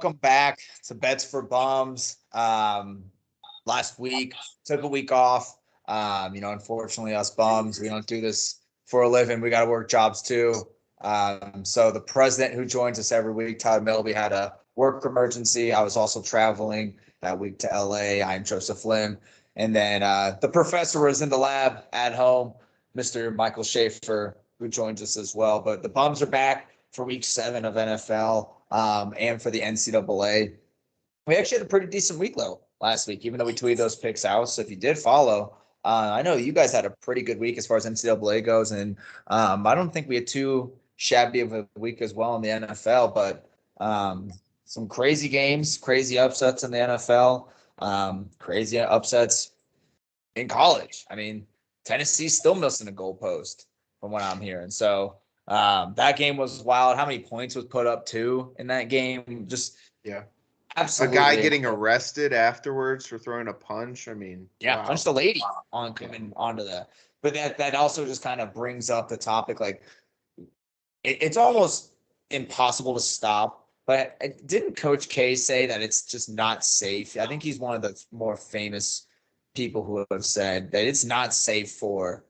welcome back to Bets for Bums. Last week took a week off. Unfortunately, us bums, we don't do this for a living. We got to work jobs too. So the president who joins us every week, Todd Milby, had a work emergency. I was also traveling that week to LA. I'm Joseph Lim. And then the professor was in the lab at home, Mr. Michael Schaefer, who joins us as well. But the bums are back for week 7 of NFL and for the NCAA. We actually had a pretty decent week, though, last week, even though we tweeted those picks out. So if you did follow, I know you guys had a pretty good week as far as NCAA goes. And I don't think we had too shabby of a week as well in the NFL, but some crazy games, crazy upsets in the NFL, crazy upsets in college. I mean, Tennessee's still missing a goalpost from what I'm hearing. So that game was wild. How many points was put up too in that game? Just absolutely. A guy getting arrested afterwards for throwing a punch. I mean, wow. Punched a lady on coming onto that. But that also just kind of brings up the topic. Like it's almost impossible to stop. But didn't Coach K say that it's just not safe? I think he's one of the more famous people who have said that it's not safe for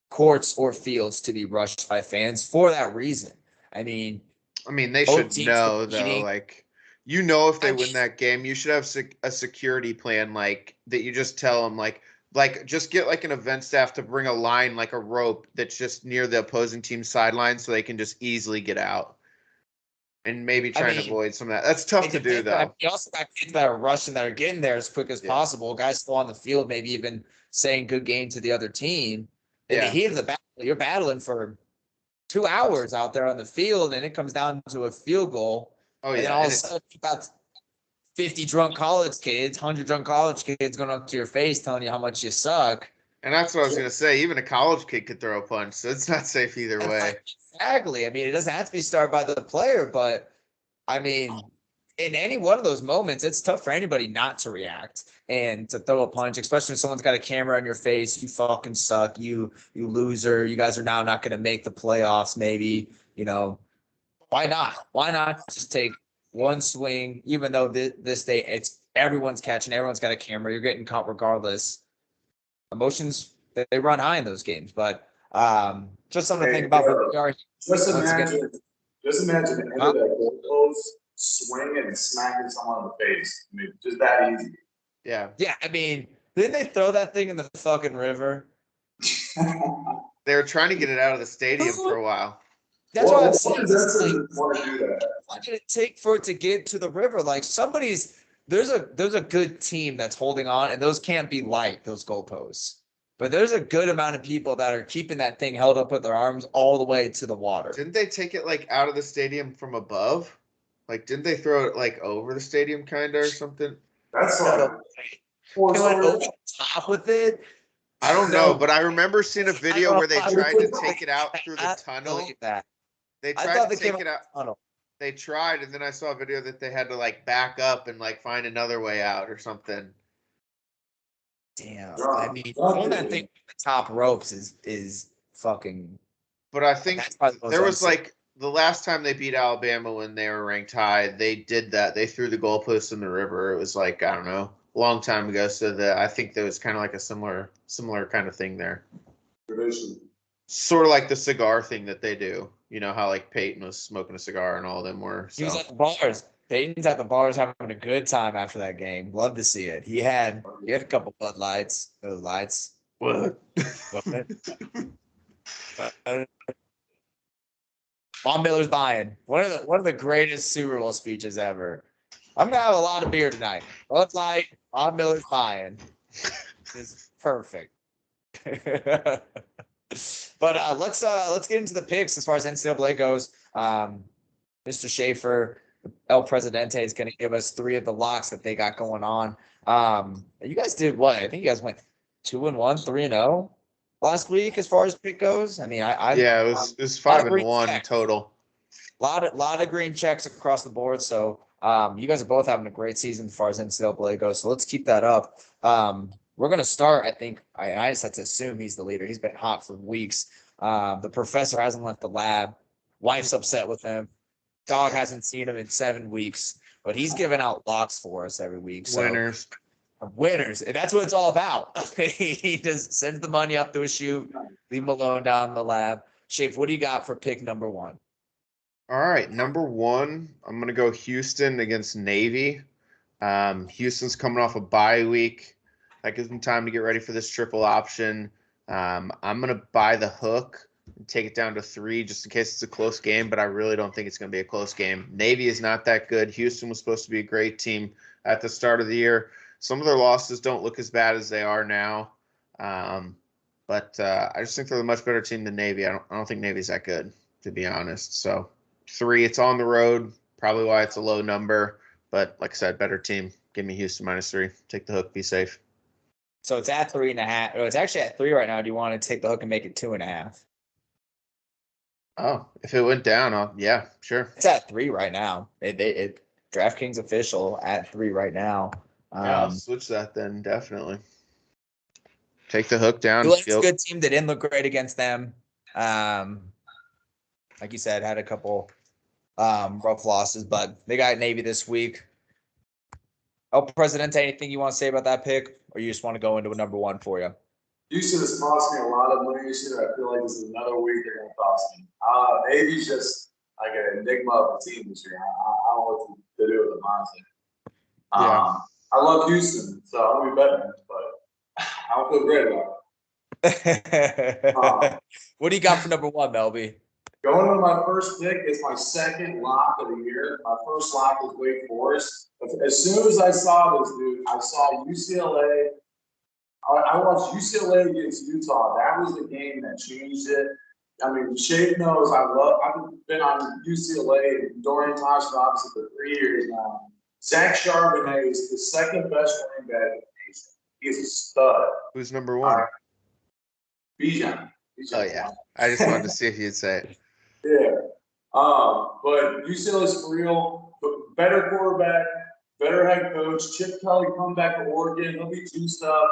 courts or fields to be rushed by fans for that reason. I mean, they should know though. Like, if they win that game, you should have a security plan, like that. You just tell them, like just get like an event staff to bring a line, like a rope that's just near the opposing team's sideline, so they can just easily get out. And maybe try to avoid some of that. That's tough to do, though. You also got kids that are rushing, that are getting there as quick as possible. Guys still on the field, maybe even saying good game to the other team. In the heat of the battle, you're battling for 2 hours out there on the field, and it comes down to a field goal. Oh, yeah. And then all of a sudden, you got 50 drunk college kids, 100 drunk college kids going up to your face telling you how much you suck. And that's what I was going to say. Even a college kid could throw a punch, so it's not safe either way. Exactly. It doesn't have to be started by the player, but, in any one of those moments, it's tough for anybody not to react and to throw a punch, especially when someone's got a camera on your face. You fucking suck. You loser. You guys are now not going to make the playoffs, maybe. Why not? Why not just take one swing, even though this day it's everyone's catching, everyone's got a camera, you're getting caught regardless. Emotions, they run high in those games, but just something to think about. Just imagine the end of that goalpost, swing and smacking someone in the face. Just that easy. Yeah. Yeah, didn't they throw that thing in the fucking river? They were trying to get it out of the stadium for a while. That's what I'm saying. Want to do that? What did it take for it to get to the river? Like there's a good team that's holding on, and those can't be light, those goalposts. But there's a good amount of people that are keeping that thing held up with their arms all the way to the water. Didn't they take it like out of the stadium from above? Like, didn't they throw it like over the stadium kind of or something? That's like they went over the top with it. I don't know, but I remember seeing a video where they tried to take it out through the tunnel. They tried to take it out. They tried, and then I saw a video that they had to like back up and like find another way out or something. Damn, throwing that thing at the top ropes is fucking. But I think there was like the last time they beat Alabama when they were ranked high, they did that. They threw the goalposts in the river. It was like, I don't know, a long time ago. So I think there was kind of like a similar kind of thing there. Sort of like the cigar thing that they do. You know how like Peyton was smoking a cigar and all of them were. So. He was at the bars. Peyton's at the bars having a good time after that game. Love to see it. He had a couple Bud Lights. Those lights. What? Von Miller's buying. One of the greatest Super Bowl speeches ever. I'm gonna have a lot of beer tonight. Bud Light, Von Miller's buying. Is perfect. But let's get into the picks as far as NCAA goes. Mr. Schaefer, El Presidente, is going to give us 3 of the locks that they got going on. You guys did what? I think you guys went 2-1, 3-0 last week as far as pick goes. It was 5-1 total. Lot of green checks across the board. So you guys are both having a great season as far as NCAA goes. So let's keep that up. We're going to start, I think. I just have to assume he's the leader. He's been hot for weeks. The professor hasn't left the lab. Wife's upset with him. Dog hasn't seen him in 7 weeks. but he's giving out locks for us every week. So Winners. Winners. And that's what it's all about. He just sends the money up to a shoot, leave him alone down the lab. Shape, what do you got for pick number 1? All right, number 1, I'm going to go Houston against Navy. Houston's coming off a bye week. That gives them time to get ready for this triple option. I'm going to buy the hook and take it down to 3 just in case it's a close game, but I really don't think it's going to be a close game. Navy is not that good. Houston was supposed to be a great team at the start of the year. Some of their losses don't look as bad as they are now. But I just think they're a much better team than Navy. I don't think Navy's that good, to be honest. So 3, it's on the road, probably why it's a low number. But like I said, better team. Give me Houston -3. Take the hook, be safe. So it's at 3.5. It's actually at 3 right now. Do you want to take the hook and make it 2.5? Oh, if it went down, yeah, sure. It's at 3 right now. DraftKings official at 3 right now. Yeah, I'll switch that then, definitely. Take the hook down. It's a good team that didn't look great against them. Like you said, had a couple rough losses, but they got Navy this week. El Presidente, anything you want to say about that pick, or you just want to go into a number 1 for you? Houston has cost me a lot of money this year. I feel like this is another week they're going to cost me. Navy's just like an enigma of a team this year. I don't know what to do with them, honestly. I love Houston, so I'm going to be betting, but I don't feel great about it. What do you got for number 1, Melby? Going to my first pick is my second lock of the year. My first lock was Wake Forest. As soon as I saw this, dude, I saw UCLA. I watched UCLA against Utah. That was the game that changed it. I mean, Shade knows I've been on UCLA and Dorian Thompson obviously for 3 years now. Zach Charbonnet is the second best running back in the nation. He's a stud. Who's number 1? Bijan. Oh, yeah. I just wanted to see if you'd say it. Yeah. But UCLA's for real. Better quarterback, better head coach. Chip Kelly come back to Oregon. He'll be juiced up.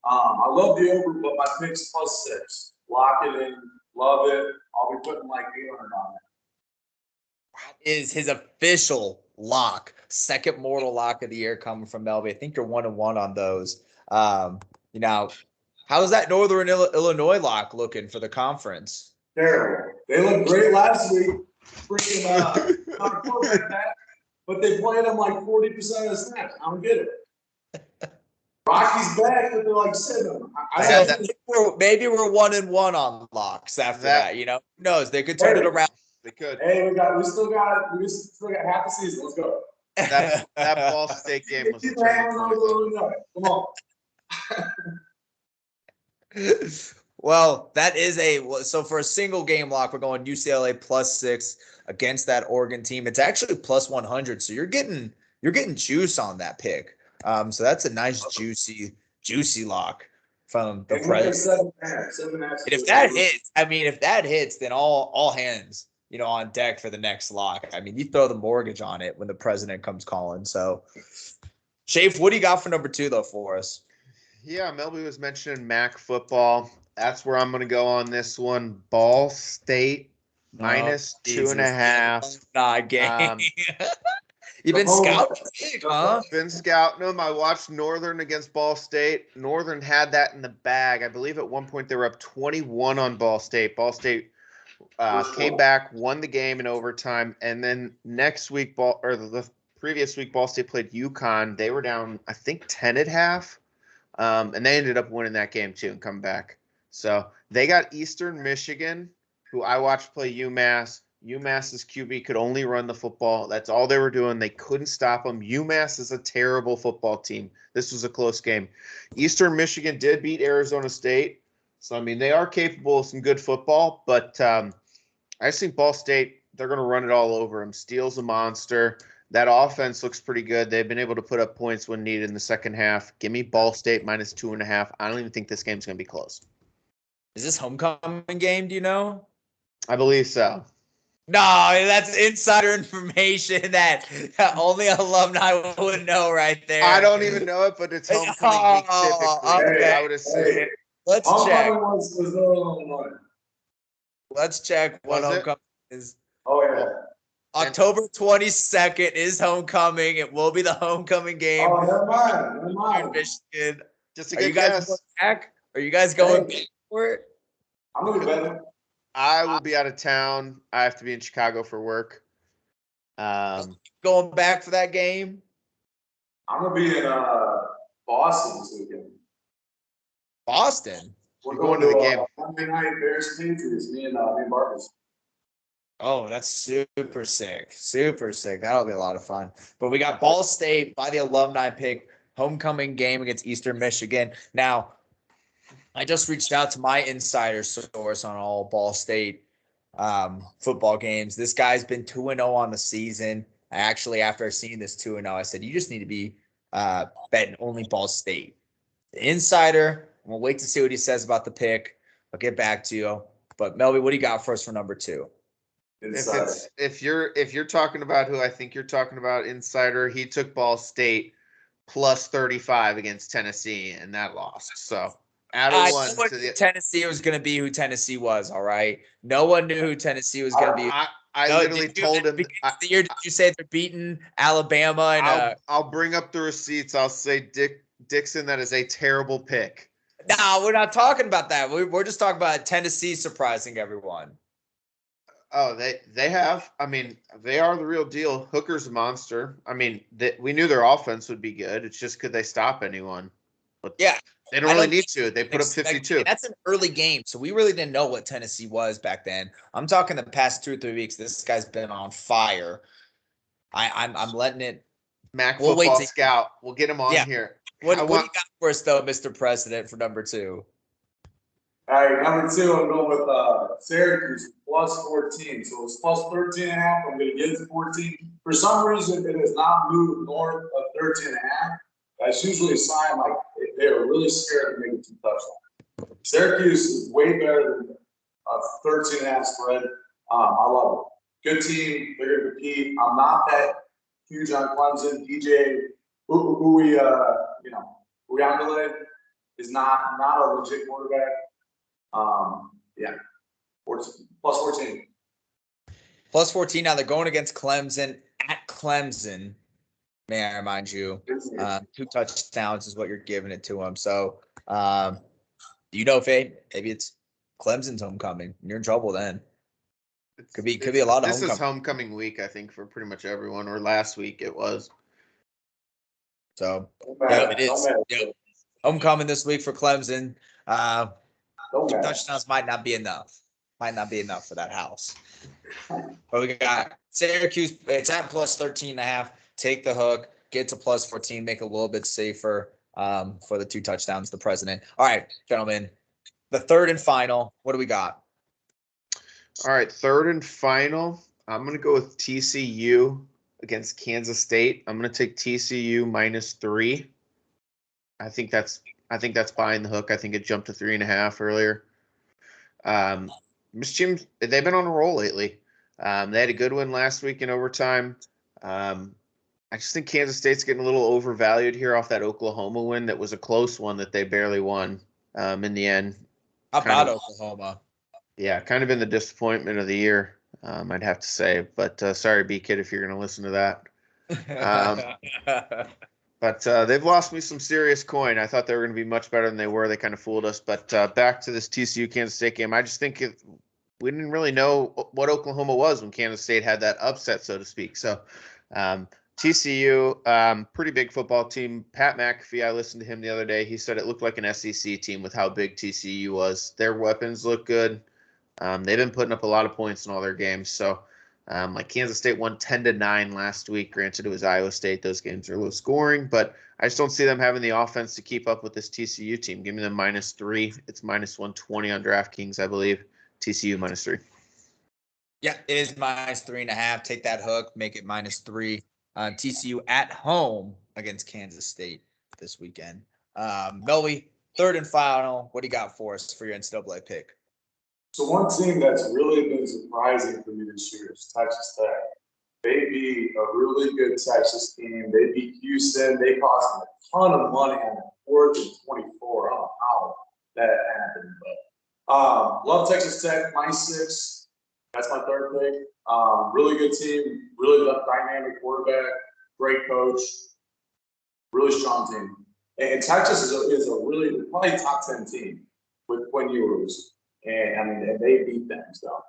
I love the over, but my pick's +6. Lock it in. Love it. I'll be putting like 800 on it. That is his official lock. Second mortal lock of the year coming from Melby. I think you're 1-1 on those. How's that Northern Illinois lock looking for the conference? Terrible. They looked great last week. Freaking quarterback back, but they played them like 40% of the snaps. I don't get it. Rocky's back, but they're like sitting. Maybe we're 1-1 on locks after that. You know, who knows? They could turn it around. They could. Hey, we still got half the season. Let's go. That Ball State game was a turning point. Come on. Well, that is so for a single game lock, we're going UCLA +6 against that Oregon team. It's actually +100, so you're getting juice on that pick. So that's a nice juicy lock from the president. If that hits, then all hands, on deck for the next lock. I mean, you throw the mortgage on it when the president comes calling. So, Shafe, what do you got for number 2 though for us? Yeah, Melby was mentioning MAC football. That's where I'm going to go on this one. Ball State -2.5. Nah, game. You've been scouting, huh? Been scouting them. I watched Northern against Ball State. Northern had that in the bag. I believe at one point they were up 21 on Ball State. Ball State came back, won the game in overtime, and then next week, the previous week, Ball State played UConn. They were down, I think, 10 at half. And they ended up winning that game too and come back. So they got Eastern Michigan, who I watched play UMass. UMass's QB could only run the football. That's all they were doing. They couldn't stop them. UMass is a terrible football team. This was a close game. Eastern Michigan did beat Arizona State. So, I mean, they are capable of some good football. But I just think Ball State, they're going to run it all over them. Steele's a monster. That offense looks pretty good. They've been able to put up points when needed in the second half. Give me Ball State -2.5. I don't even think this game's going to be close. Is this homecoming game, do you know? I believe so. No, that's insider information that only alumni would know right there. I don't even know it, but it's homecoming week typically. Okay. I would assume. Let's check. Was Let's check what homecoming is. Oh, yeah. October 22nd is homecoming. It will be the homecoming game. Oh, never mind. Michigan. Just a Are good you guys guess. going back? Are you guys going back for it? I'm going to I will be out of town. I have to be in Chicago for work. Going back for that game? I'm going to be in Boston this weekend. Boston? We're going to the game. Monday night Bears Patriots, me and Marcus. Oh, that's super sick. Super sick. That'll be a lot of fun. But we got Ball State by the alumni pick, homecoming game against Eastern Michigan. Now, I just reached out to my insider source on all Ball State football games. This guy's been 2-0 on the season. I actually, after seeing this 2-0, I said, you just need to be betting only Ball State. The insider, I'm going to wait to see what he says about the pick. I'll get back to you. But, Melby, what do you got for us for number 2? If you're talking about who I think you're talking about, insider, he took Ball State plus 35 against Tennessee, and that lost. So add a one to the Tennessee was going to be who Tennessee was. All right, no one knew who Tennessee was going to be. I literally told him. Did you say they're beating Alabama? And I'll bring up the receipts. I'll say Dixon, that is a terrible pick. No, we're not talking about that. We're just talking about Tennessee surprising everyone. Oh, they have. I mean, they are the real deal. Hooker's a monster. I mean, we knew their offense would be good. It's just could they stop anyone? But yeah, they don't really need to. They put up 52. That's an early game, so we really didn't know what Tennessee was back then. I'm talking the past 2 or 3 weeks. This guy's been on fire. I'm letting it. Football Scout. We'll get him on here. What do you got for us, though, Mr. President, for number 2? All right, number 2, I'm going with Syracuse plus 14. So it's plus 13.5. I'm going to get it to 14. For some reason, it has not moved north of 13.5. That's usually a sign like they are really scared to make it 2 touchdowns. Syracuse is way better than a 13.5 spread. I love it. Good team. They're going to compete. I'm not that huge on Clemson. DJ Uyangale is not a legit quarterback. Yeah, plus 14. Plus 14. Now they're going against Clemson at Clemson. May I remind you, 2 touchdowns is what you're giving it to them. So, if maybe it's Clemson's homecoming. You're in trouble then. Could be a lot of homecoming. This is homecoming week, I think, for pretty much everyone. Or last week it was. So it is. Yeah. Homecoming this week for Clemson. 2 touchdowns might not be enough. Might not be enough for that house. But we got Syracuse. It's at plus 13.5. Take the hook. Get to plus 14. Make it a little bit safer for the 2 touchdowns. The president. All right, gentlemen. The third and final. What do we got? All right, third and final. I'm going to go with TCU against Kansas State. I'm going to take TCU minus 3. I think that's buying the hook. I think it jumped to 3.5 earlier. Miss Jim, they've been on a roll lately. They had a good one last week in overtime. I just think Kansas State's getting a little overvalued here off that Oklahoma win. That was a close one that they barely won in the end. How about Oklahoma? Yeah, kind of been the disappointment of the year, I'd have to say. But sorry, B-Kid, if you're going to listen to that. But they've lost me some serious coin. I thought they were going to be much better than they were. They kind of fooled us. But back to this TCU-Kansas State game, I just think we didn't really know what Oklahoma was when Kansas State had that upset, so to speak. So TCU, pretty big football team. Pat McAfee, I listened to him the other day. He said it looked like an SEC team with how big TCU was. Their weapons look good. They've been putting up a lot of points in all their games. So, like Kansas State won 10-9 last week. Granted, it was Iowa State. Those games are low scoring, but I just don't see them having the offense to keep up with this TCU team. Give me them minus 3. It's minus 120 on DraftKings, I believe. TCU minus 3. Yeah, it is minus 3.5. Take that hook, make it minus 3. TCU at home against Kansas State this weekend. Melby, third and final. What do you got for us for your NCAA pick? So one team that's really been surprising for me this year is Texas Tech. They beat a really good Texas team. They beat Houston. They cost them a ton of money on the 4th and 24. I don't know how that happened, but love Texas Tech minus 6. That's my third pick. Really good team, really dynamic quarterback, great coach, really strong team. And Texas is a really probably top 10 team with Quinn Ewers. And I mean, and they beat them. So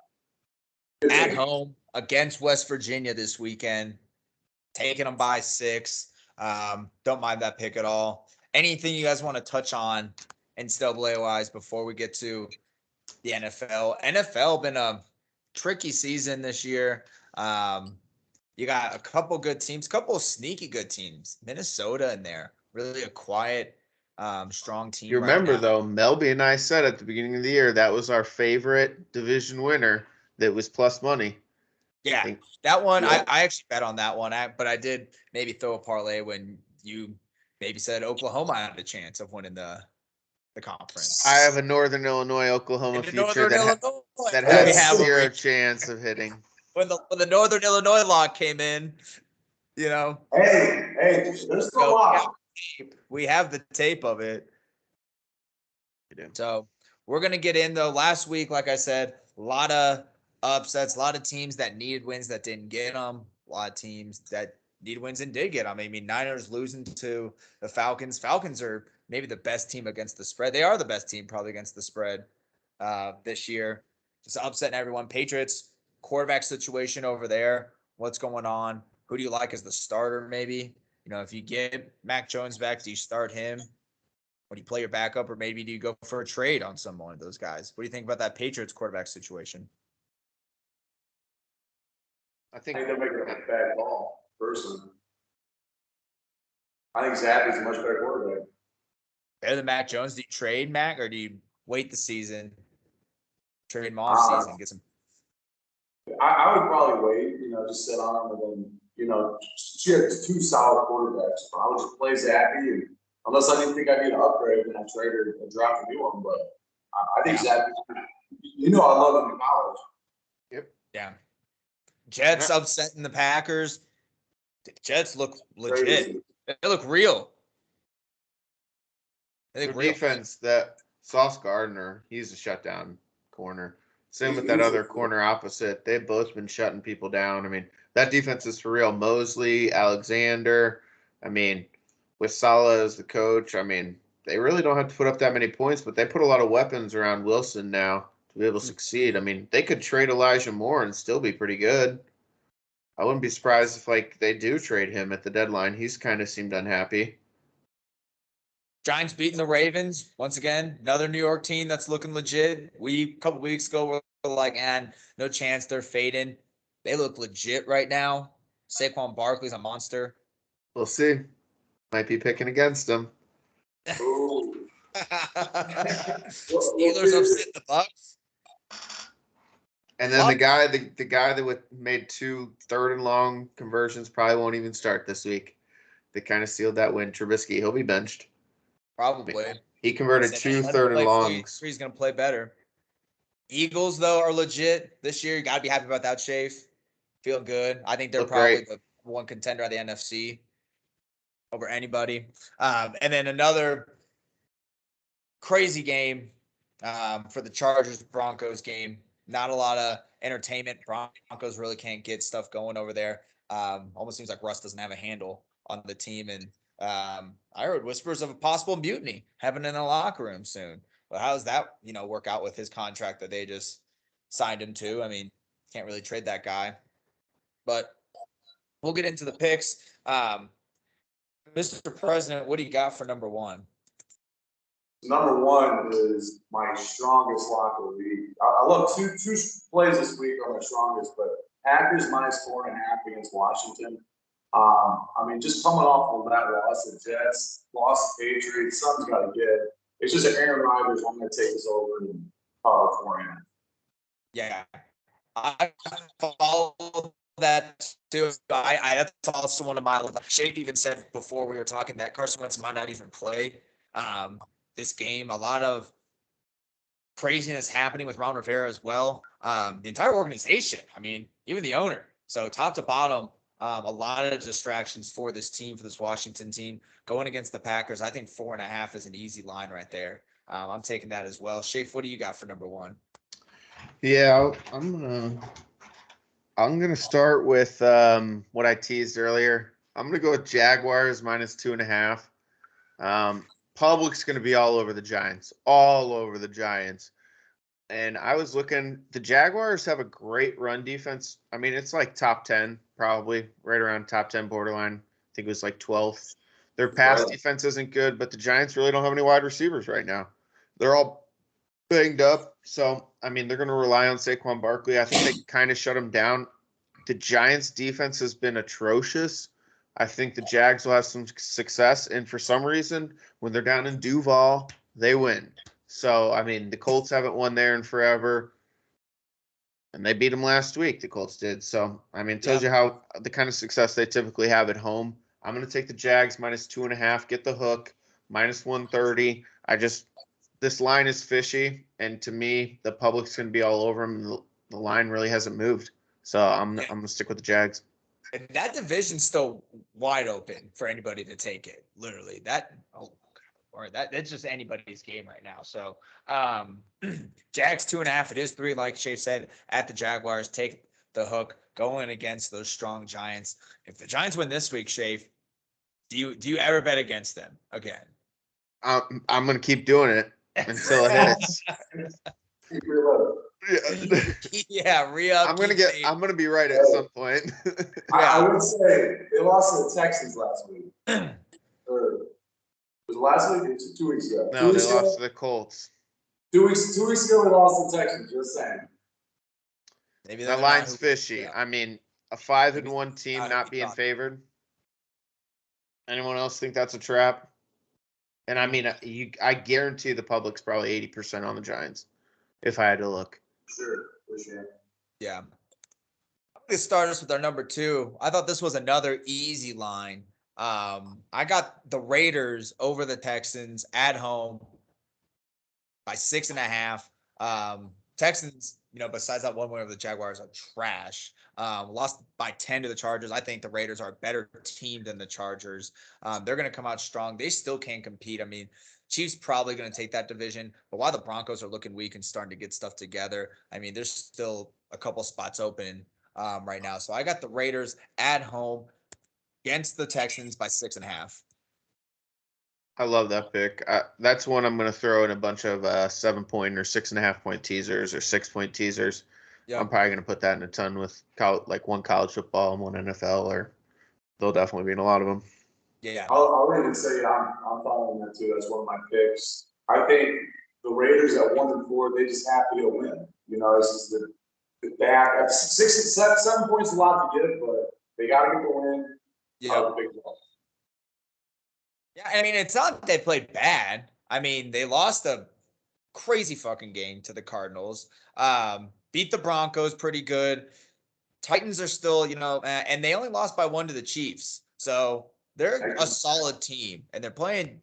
at home against West Virginia this weekend, taking them by 6. Don't mind that pick at all. Anything you guys want to touch on NCAA wise before we get to the NFL? NFL been a tricky season this year. You got a couple good teams, couple sneaky good teams. Minnesota in there, really a quiet, strong team. You remember though, Melby and I said at the beginning of the year that was our favorite division winner that was plus money. Yeah, that one, I actually bet on that one, but I did maybe throw a parlay when you maybe said Oklahoma had a chance of winning the conference. I have a Northern Illinois Oklahoma future that has zero chance of hitting. When the Northern Illinois lock came in, you know. Hey, there's the lock. We have the tape of it. So we're gonna get in though. Last week, like I said, a lot of upsets, a lot of teams that needed wins that didn't get them, a lot of teams that need wins and did get them. I mean, Niners losing to the Falcons. Falcons are maybe the best team against the spread. They are the best team probably against the spread this year. Just upsetting everyone. Patriots quarterback situation over there. What's going on? Who do you like as the starter maybe? You know, if you get Mac Jones back, do you start him? Or do you play your backup, or maybe do you go for a trade on one of those guys? What do you think about that Patriots quarterback situation? I think they're making a bad call, personally. I think Zappy's a much better quarterback. Better than Mac Jones. Do you trade Mac, or do you wait the season, trade him off season, get some? I would probably wait, just sit on him, and then, she has 2 solid quarterbacks. So I would just play Zappy, and unless I didn't think I need an upgrade, then I trade or draft a new one. But I think Zappy, I love him in college. Yep. Yeah. Jets upsetting the Packers. The Jets look legit. Crazy. They look real. They look real. Defense, that Sauce Gardner, he's a shutdown corner. Same with that other corner opposite. They've both been shutting people down. I mean, that defense is for real. Mosley, Alexander. I mean, with Saleh as the coach, I mean, they really don't have to put up that many points, but they put a lot of weapons around Wilson now to be able to succeed. I mean, they could trade Elijah Moore and still be pretty good. I wouldn't be surprised if they do trade him at the deadline. He's kind of seemed unhappy. Giants beating the Ravens once again. Another New York team that's looking legit. A couple weeks ago we were like, no chance, they're fading. They look legit right now. Saquon Barkley's a monster. We'll see. Might be picking against them. Steelers upset the Bucs. And then the guy that made 2 third and long conversions probably won't even start this week. They kind of sealed that win. Trubisky, he'll be benched. Probably. He converted 2 third and longs. He's going to play better. Eagles, though, are legit this year. You got to be happy about that, Chafe. Feel good. I think they're probably the one contender of the NFC over anybody. And then another crazy game for the Chargers-Broncos game. Not a lot of entertainment. Broncos really can't get stuff going over there. Almost seems like Russ doesn't have a handle on the team. And I heard whispers of a possible mutiny happening in the locker room soon. But how does that, work out with his contract that they just signed him to? I mean, can't really trade that guy. But we'll get into the picks. Mr. President, what do you got for number 1? Number 1 is my strongest lock of the week. I love two plays this week are my strongest, but Packers -4.5 against Washington. I mean, just coming off of that loss to Jets, loss to Patriots, something's got to give. It's just an Aaron Rodgers. I'm going to take this over and cover 4.5. Yeah, I follow that too. That's also one of my. Shade even said before we were talking that Carson Wentz might not even play this game. A lot of craziness happening with Ron Rivera as well. The entire organization. I mean, even the owner. So top to bottom. A lot of distractions for this team, for this Washington team. Going against the Packers, I think 4.5 is an easy line right there. I'm taking that as well. Shafe, what do you got for number 1? Yeah, I'm gonna start with what I teased earlier. I'm gonna go with Jaguars minus 2.5. Public's gonna be all over the Giants, all over the Giants. And I was looking, the Jaguars have a great run defense. I mean, it's like top 10, probably right around top 10 borderline. I think it was like 12th. Their pass defense isn't good, but the Giants really don't have any wide receivers right now. They're all banged up. So, I mean, they're going to rely on Saquon Barkley. I think they kind of shut him down. The Giants defense has been atrocious. I think the Jags will have some success. And for some reason, when they're down in Duval, they win. So, I mean, the Colts haven't won there in forever. And they beat them last week, the Colts did. So, I mean, it tells you how the kind of success they typically have at home. I'm going to take the Jags minus 2.5, get the hook, minus 130. This line is fishy. And to me, the public's going to be all over them. The line really hasn't moved. So I'm going to stick with the Jags. And that division's still wide open for anybody to take it. Literally, that's just anybody's game right now. So, Jags 2.5. It is 3, like Shay said, at the Jaguars. Take the hook going against those strong Giants. If the Giants win this week, Shay, do you ever bet against them again? I'm going to keep doing it until it hits. Yeah, re-up. I'm gonna be right at some point. I would say they lost to the Texans last week. Or was it last week or 2 weeks ago? No, they lost to the Colts. 2 weeks ago they lost to the Texans. Just saying. Maybe the line's fishy. I mean, a 5-1 team not being favored. Anyone else think that's a trap? And I mean, I guarantee the public's probably 80% on the Giants, if I had to look. Sure, for sure. Yeah. I'm going to start us with our number 2. I thought this was another easy line. I got the Raiders over the Texans at home by 6.5. Texans, besides that one win over the Jaguars, are trash. Lost by 10 to the Chargers. I think the Raiders are a better team than the Chargers. They're going to come out strong. They still can compete. I mean, Chiefs probably going to take that division, but while the Broncos are looking weak and starting to get stuff together, I mean, there's still a couple spots open right now. So I got the Raiders at home against the Texans by 6.5. I love that pick. That's one I'm going to throw in a bunch of 7-point or 6.5-point teasers or 6-point teasers. Yep. I'm probably going to put that in a ton with one college football and one NFL, or they'll definitely be in a lot of them. Yeah. I'll even say I'm following that too. That's one of my picks. I think the Raiders at 1-4, they just have to go win. This is they have 7 points is a lot to give, but they got to get the win. Yeah. Yeah, I mean, it's not that they played bad. I mean, they lost a crazy fucking game to the Cardinals. Beat the Broncos pretty good. Titans are still, and they only lost by 1 to the Chiefs. So they're a solid team, and they're playing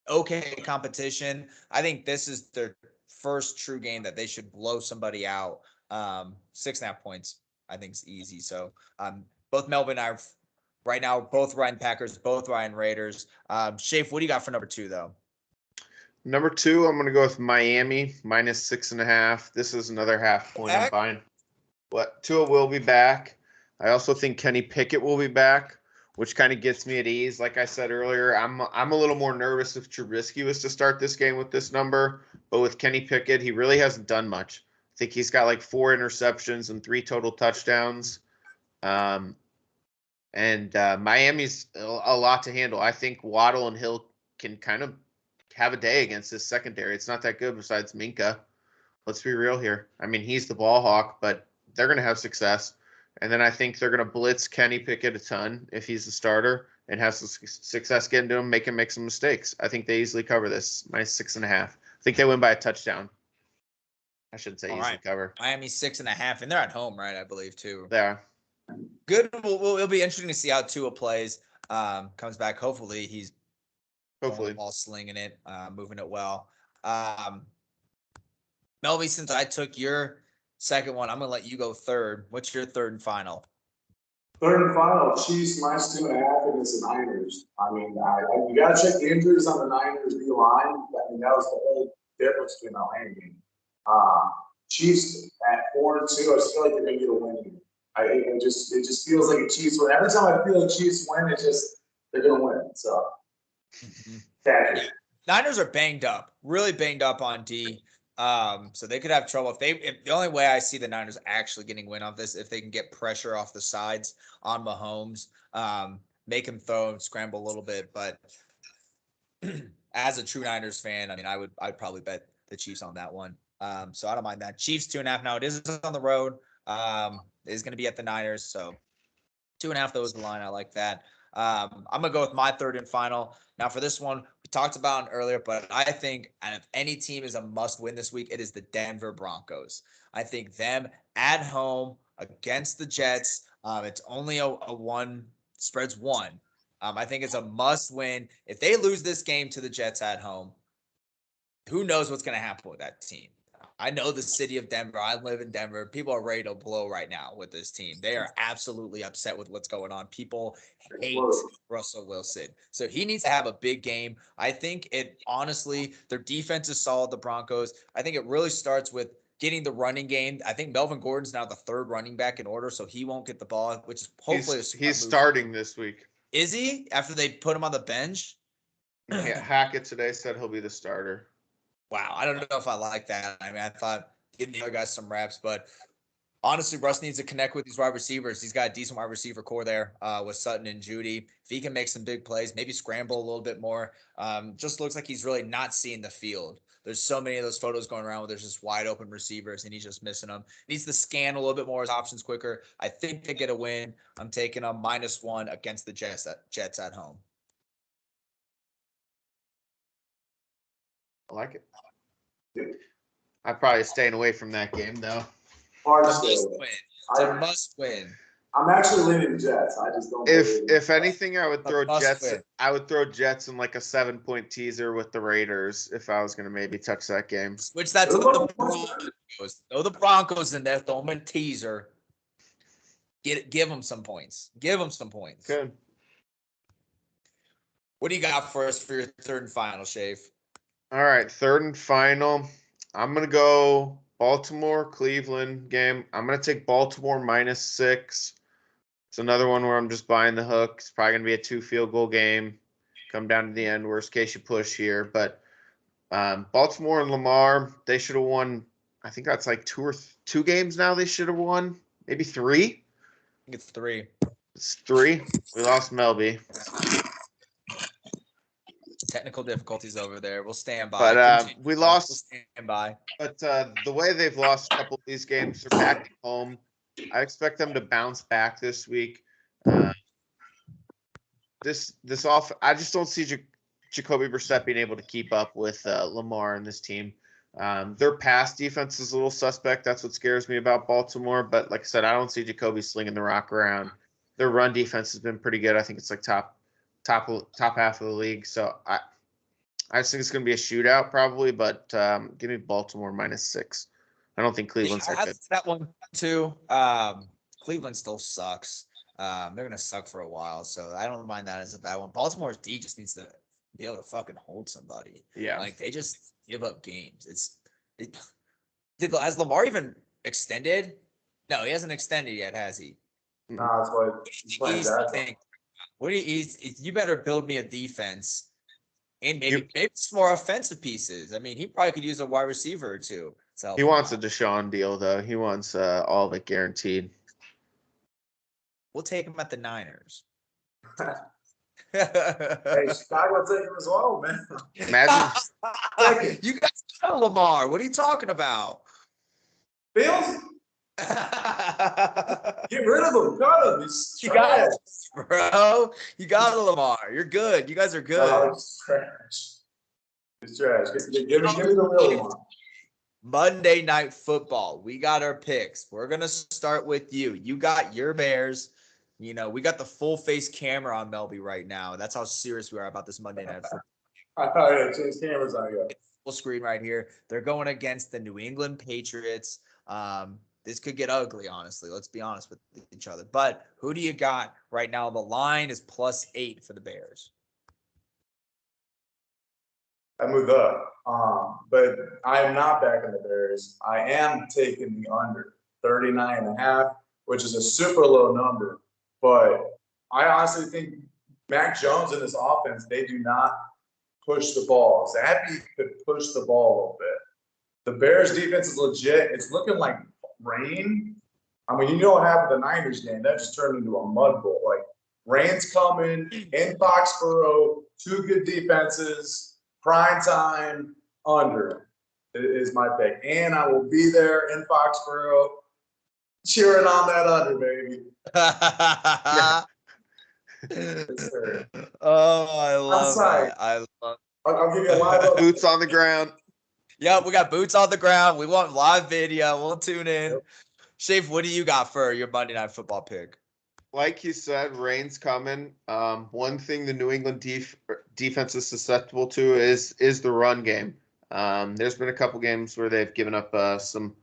okay competition. I think this is their first true game that they should blow somebody out. 6.5 points, I think, is easy. So both Melvin and I are right now, both riding Packers, both riding Raiders. Shafe, what do you got for number 2, though? Number 2, I'm going to go with Miami minus 6.5. This is another half-point I'm buying. Tua will be back. I also think Kenny Pickett will be back, which kind of gets me at ease. Like I said earlier, I'm a little more nervous if Trubisky was to start this game with this number. But with Kenny Pickett, he really hasn't done much. I think he's got like 4 interceptions and 3 total touchdowns. And Miami's a lot to handle. I think Waddle and Hill can kind of have a day against this secondary. It's not that good besides Minka. Let's be real here. I mean, he's the ball hawk, but they're going to have success. And then I think they're going to blitz Kenny Pickett a ton if he's the starter and has some success getting to him, make him make some mistakes. I think they easily cover this, minus 6.5. I think they win by a touchdown. I shouldn't say easily cover. Miami 6.5, and they're at home, right? I believe, too. They are. Good. It'll be interesting to see how Tua plays. Comes back. Hopefully, he's ball slinging it, moving it well. Melvin, since I took your second one, I'm gonna let you go third. What's your third and final? Third and final, Chiefs minus 2.5 against the Niners. I mean, you got to check the injuries on the Niners D line. I mean, that was the whole difference between that lane game. Chiefs at 4-2. I just feel like they're gonna get a win here. It just feels like a Chiefs win. Every time I feel a Chiefs win, it's just they're gonna win. So, Niners are banged up, really banged up on D. So they could have trouble if the only way I see the Niners actually getting win off this, if they can get pressure off the sides on Mahomes, make him throw and scramble a little bit. But as a true Niners fan, I mean, I'd probably bet the Chiefs on that one. So I don't mind that. Chiefs 2.5. Now it is on the road. It is going to be at the Niners. So 2.5, though, is the line. I like that. I'm going to go with my third and final. Now, for this one, we talked about it earlier, but I think if any team is a must win this week, it is the Denver Broncos. I think them at home against the Jets. It's only a one, spreads one. I think it's a must win. If they lose this game to the Jets at home, who knows what's going to happen with that team? I know the city of Denver. I live in Denver. People are ready to blow right now with this team. They are absolutely upset with what's going on. People hate Russell Wilson. So he needs to have a big game. I think honestly, their defense is solid, the Broncos. I think it really starts with getting the running game. I think Melvin Gordon's now the third running back in order, so he won't get the ball, which is hopefully he's starting this week. Is he? After they put him on the bench? Yeah, Hackett today said he'll be the starter. Wow, I don't know if I like that. I mean, I thought giving the other guys some reps, but honestly, Russ needs to connect with these wide receivers. He's got a decent wide receiver core there with Sutton and Judy. If he can make some big plays, maybe scramble a little bit more, just looks like he's really not seeing the field. There's so many of those photos going around where there's just wide open receivers and he's just missing them. Needs to scan a little bit more, his options quicker. I think they get a win. I'm taking them -1 against the Jets at home. I like it. I'm probably staying away from that game though. It's a must win. I'm actually leaning Jets. I just don't. If anything, I would throw Jets. I would throw Jets in like a 7-point teaser with the Raiders if I was going to maybe touch that game. Switch that to the Broncos. Throw the Broncos in there. Throw them in teaser. Give them some points. Give them some points. Good. What do you got for us for your third and final, Shave? All right, third and final. I'm going to go Baltimore-Cleveland game. I'm going to take Baltimore -6. It's another one where I'm just buying the hook. It's probably going to be a 2 field goal game. Come down to the end. Worst case, you push here. But Baltimore and Lamar, they should have won. I think that's like two games now they should have won. Maybe 3? I think it's 3. It's 3. We lost Melby. Technical difficulties over there. We'll stand by. But we lost. We'll stand by. But the way they've lost a couple of these games, they're back at home. I expect them to bounce back this week. This off. I just don't see Jacoby Brissett being able to keep up with Lamar and this team. Their pass defense is a little suspect. That's what scares me about Baltimore. But like I said, I don't see Jacoby slinging the rock around. Their run defense has been pretty good. I think it's like top half of the league. So I just think it's going to be a shootout probably, but give me Baltimore -6. I don't think Cleveland's that good. That one too. Cleveland still sucks. They're going to suck for a while, so I don't mind that as a bad one. Baltimore's D just needs to be able to fucking hold somebody. Yeah. Like they just give up games. Has Lamar even extended? No, he hasn't extended yet, has he? No, that's why you better build me a defense and maybe some more offensive pieces. I mean, he probably could use a wide receiver or two. He wants a Deshaun deal, though. He wants all of it guaranteed. We'll take him at the Niners. Hey, Chicago take him as well, man. Imagine. You guys know Lamar. What are you talking about? Bills? Get rid of him. Got him. He's trash. Bro. You got it, Lamar. You're good. You guys are good. No, it's trash. It's trash. Give me the real one. Monday Night Football. We got our picks. We're going to start with you. You got your Bears. You know, we got the full face camera on Melby right now. That's how serious we are about this Monday Night Football. Oh, yeah, change cameras on you. Full screen right here. They're going against the New England Patriots. This could get ugly, honestly. Let's be honest with each other. But who do you got right now? The line is +8 for the Bears. I moved up. But I am not back in the Bears. I am taking the under 39.5, which is a super low number. But I honestly think Mac Jones and his offense, they do not push the ball. Zappy could push the ball a little bit. The Bears defense is legit. It's looking like rain. I mean, you know what happened to the Niners game? That just turned into a mud bowl. Like, rain's coming in Foxborough, two good defenses, prime time, under is my pick. And I will be there in Foxborough cheering on that under, baby. Yes, sir. Oh, I love that. I'll give you a live boots on the ground. Yeah, we got boots on the ground. We want live video. We'll tune in. Yep. Shafe, what do you got for your Monday Night Football pick? Like you said, rain's coming. One thing the New England defense is susceptible to is the run game. There's been a couple games where they've given up some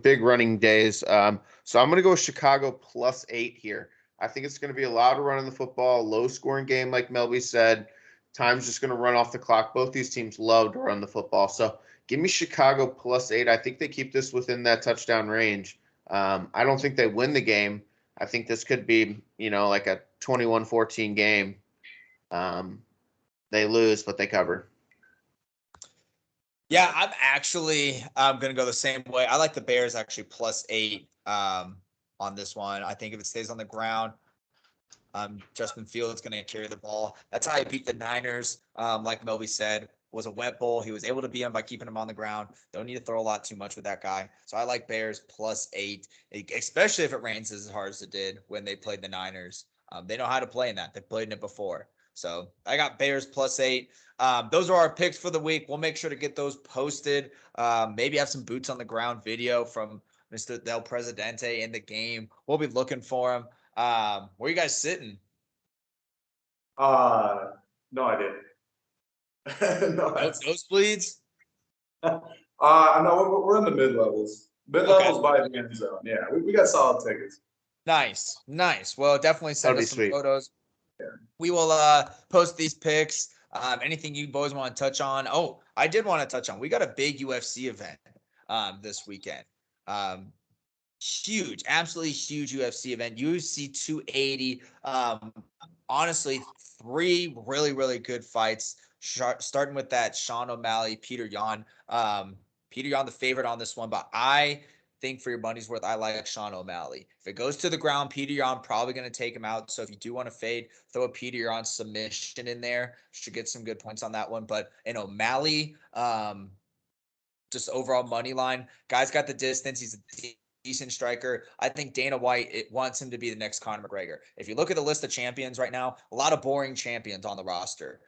big running days. So I'm going to go Chicago +8 here. I think it's going to be a lot of running the football, low scoring game, like Melby said. Time's just going to run off the clock. Both these teams love to run the football. So give me Chicago +8. I think they keep this within that touchdown range. I don't think they win the game. I think this could be, like a 21-14 game. They lose, but they cover. Yeah, I'm actually going to go the same way. I like the Bears actually +8 on this one. I think if it stays on the ground, Justin Fields going to carry the ball. That's how he beat the Niners. Like Melby said, was a wet bowl. He was able to beat him by keeping him on the ground. Don't need to throw a lot too much with that guy. So I like Bears +8, especially if it rains as hard as it did when they played the Niners. They know how to play in that. They've played in it before. So I got Bears +8. Those are our picks for the week. We'll make sure to get those posted. Maybe have some boots on the ground video from Mr. Del Presidente in the game. We'll be looking for him. Where are you guys sitting? No idea. No nosebleeds? No, we're in the mid levels. Mid levels by the end zone. Yeah, we got solid tickets. Nice. Well, definitely send us some photos. Yeah. We will post these picks. Anything you boys want to touch on? Oh, I did want to touch on. We got a big UFC event this weekend. Huge, absolutely huge UFC event. UFC 280. Honestly, 3 really, really good fights. Starting with that Sean O'Malley, Peter Yan. Peter Yan, the favorite on this one, but I think for your money's worth, I like Sean O'Malley. If it goes to the ground, Peter Yan probably going to take him out. So if you do want to fade, throw a Peter Yan submission in there. Should get some good points on that one. But in O'Malley, just overall money line, guy's got the distance. He's a decent striker. I think Dana White wants him to be the next Conor McGregor. If you look at the list of champions right now, a lot of boring champions on the roster.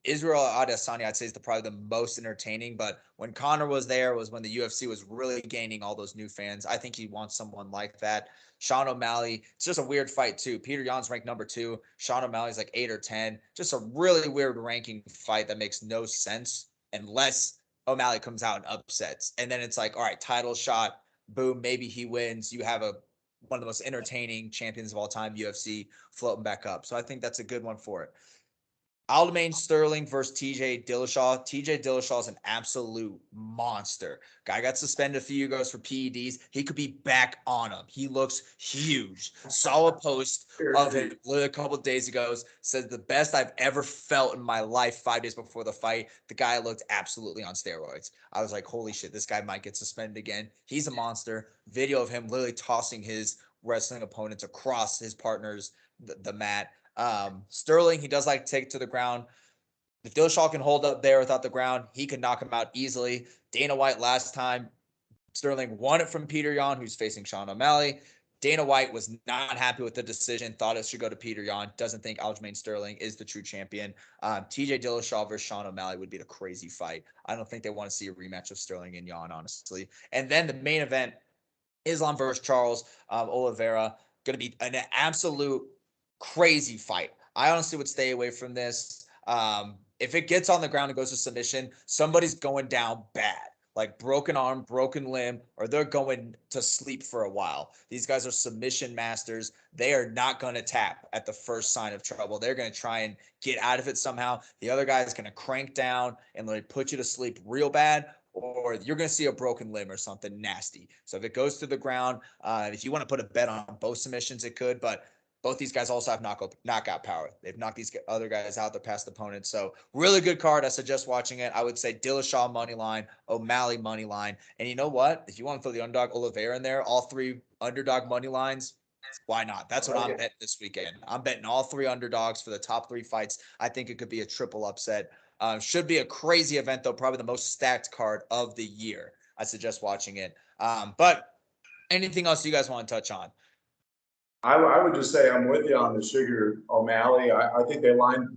Israel Adesanya, I'd say, is probably the most entertaining. But when Conor was there, was when the UFC was really gaining all those new fans. I think he wants someone like that. Sean O'Malley, it's just a weird fight too. Peter Yan's ranked number 2. Sean O'Malley's like 8 or 10. Just a really weird ranking fight that makes no sense unless O'Malley comes out and upsets. And then it's like, all right, title shot. Boom, maybe he wins. You have one of the most entertaining champions of all time, UFC, floating back up. So I think that's a good one for it. Aljamain Sterling versus TJ Dillashaw. TJ Dillashaw is an absolute monster. Guy got suspended a few years for PEDs. He could be back on him. He looks huge. Saw a post of him a couple of days ago. Said the best I've ever felt in my life 5 days before the fight. The guy looked absolutely on steroids. I was like, holy shit, this guy might get suspended again. He's a monster. Video of him literally tossing his wrestling opponents across his partners, the mat. Sterling, he does like to take it to the ground. If Dillashaw can hold up there without the ground, he can knock him out easily. Dana White last time, Sterling won it from Peter Yan, who's facing Sean O'Malley. Dana White was not happy with the decision, thought it should go to Peter Yan, doesn't think Aljamain Sterling is the true champion. TJ Dillashaw versus Sean O'Malley would be a crazy fight. I don't think they want to see a rematch of Sterling and Yan, honestly. And then the main event, Islam versus Charles Oliveira, going to be an absolute crazy fight. I honestly would stay away from this. If it gets on the ground and goes to submission, somebody's going down bad. like broken arm, broken limb, or they're going to sleep for a while. These guys are submission masters. They are not going to tap at the first sign of trouble. They're going to try and get out of it somehow. The other guy is going to crank down and like put you to sleep real bad, or you're going to see a broken limb or something nasty. So if it goes to the ground, if you want to put a bet on both submissions, it could, but both these guys also have knockout power. They've knocked these other guys out, their past opponents. So really good card. I suggest watching it. I would say Dillashaw money line, O'Malley money line. And you know what? If you want to throw the underdog Oliveira in there, all 3 underdog money lines, why not? That's what I'm betting this weekend. I'm betting all 3 underdogs for the top 3 fights. I think it could be a triple upset. Should be a crazy event, though, probably the most stacked card of the year. I suggest watching it. But anything else you guys want to touch on? I would just say I'm with you on the Sugar O'Malley. I think they lined.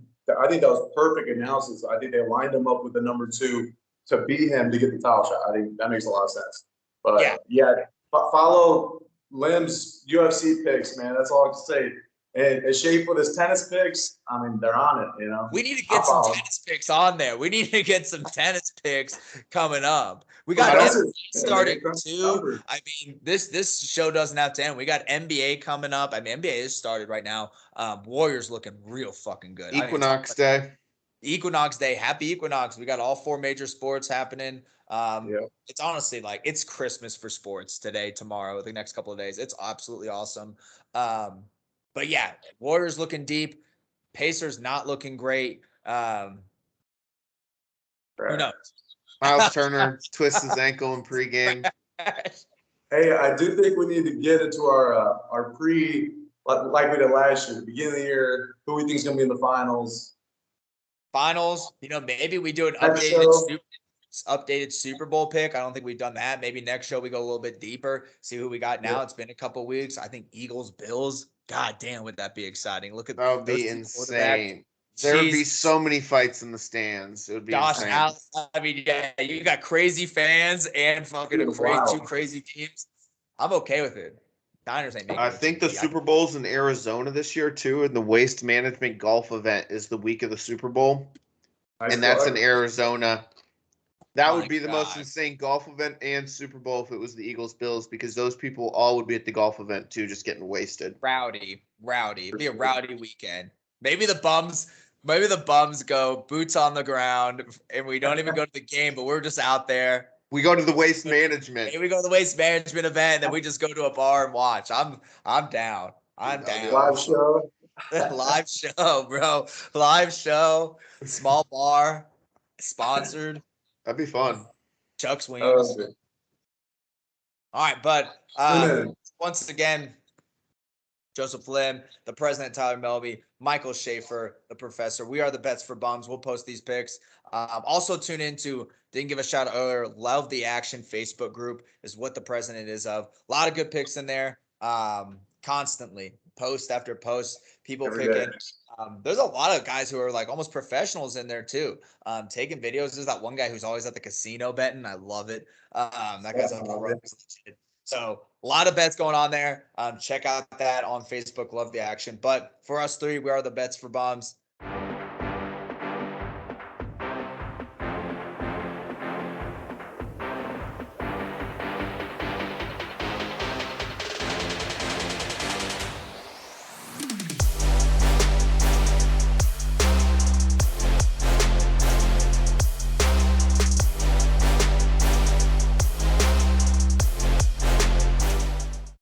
I think that was perfect analysis. I think they lined him up with the number 2 to beat him to get the title shot. I think that makes a lot of sense. But yeah, follow Lim's UFC picks, man. That's all I can say. And Shape with his tennis picks, I mean, they're on it, you know. We need to get some tennis picks on there. We need to get some tennis picks coming up. We got NBA starting too. I mean, this show doesn't have to end. We got NBA coming up. I mean, NBA is started right now. Warriors looking real fucking good. Equinox Day. Equinox Day. Happy Equinox. We got all 4 major sports happening. It's honestly like it's Christmas for sports today, tomorrow, the next couple of days. It's absolutely awesome. But yeah, Warriors looking deep. Pacers not looking great. Who knows? Miles Turner twists his ankle in pregame. Hey, I do think we need to get into our pre, like we did last year, the beginning of the year, who we think is going to be in the finals. Finals, maybe we do an updated Super Bowl pick. I don't think we've done that. Maybe next show we go a little bit deeper, see who we got now. Yeah. It's been a couple weeks. I think Eagles, Bills. God damn, would that be exciting? Look at that would be insane. There would be so many fights in the stands. It would be insane. I mean, yeah, you got crazy fans and fucking 2 crazy teams. I'm okay with it. Niners ain't making I think the Super Bowl's in Arizona this year too, and the Waste Management Golf event is the week of the Super Bowl. And that's in Arizona. That would be the most insane golf event and Super Bowl if it was the Eagles Bills, because those people all would be at the golf event too, just getting wasted. Rowdy. It'd be a rowdy weekend. Maybe the bums go boots on the ground and we don't even go to the game, but we're just out there. We go to the Waste Management. We go to the Waste Management event, and then we just go to a bar and watch. I'm down. I'm down. Live show. Live show, bro. Live show. Small bar. Sponsored. That'd be fun. Chuck's Wings. All right, but once again, Joseph Lim, the president, Tyler Melby, Michael Schaefer, the professor. We are the Bets for Bums. We'll post these picks. Also tune into, didn't give a shout out earlier, Love the Action Facebook group is what the president is of. A lot of good picks in there. Constantly, post after post, people picking. There's a lot of guys who are like almost professionals in there too. Taking videos. There's that one guy who's always at the casino betting. I love it. That guy's a pro. So a lot of bets going on there. Check out that on Facebook. Love the Action. But for us 3, we are the Bets for Bums.